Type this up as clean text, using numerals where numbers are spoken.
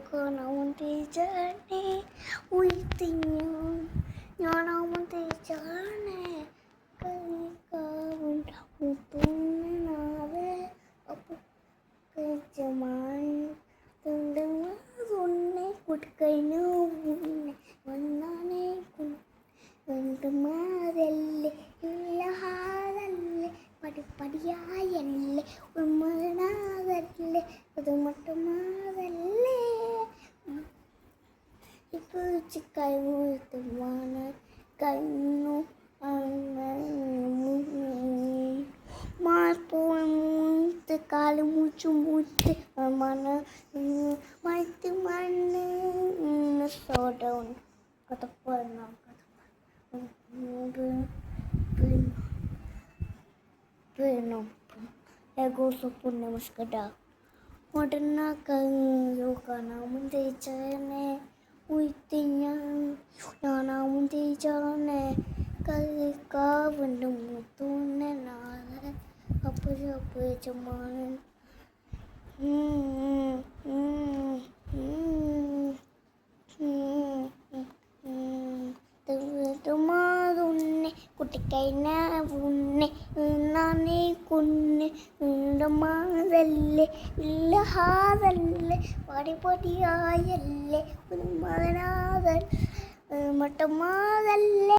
കാണാൻ ടീച്ചറിനെ ഉയർത്തിഞ്ഞു ഞാനാമൻ ടീച്ചറിനെ കഴിക്കാവുണ്ടാവുന്നാവേ അപ്പോൾ കഴിച്ചമായി തുണ്ടുന്നെ കുട്ടിക്കഴിഞ്ഞു വന്നാനേ മാതല്ലേ ഇല്ലാതല്ലേ പടിപടിയായല്ലേ ഉമ്മനാതല്ലേ അത് മട്ടുമാതല്ലേ ഇപ്പോൾ കഴിഞ്ഞു കഴിഞ്ഞു മാർപ്പൂത്ത് കാല് മൂച്ച് മന മറ്റ് മണ്ണ് സോഡൗൺ കഥപ്പണം നമസ്കാര ഉടനെ കാണാൻ ടീച്ചറിനെ ഉയർത്തിഞ്ഞ ഞാനാമൻ ടീച്ചറിനെ കളിക്കാവുണ്ട് മുത്തുന്നാതെ അപ്പോഴപ്പോഴമാൻ തുമ്മാതുന്നെ കുട്ടിക്കൈന ഉന്നെ നാനേ കുന്നെ മാതല്ലേ ഇല്ലാതല്ലേ പടിപടിയായല്ലേ ഉന്മനാഥൻ മട്ടമാതല്ലേ.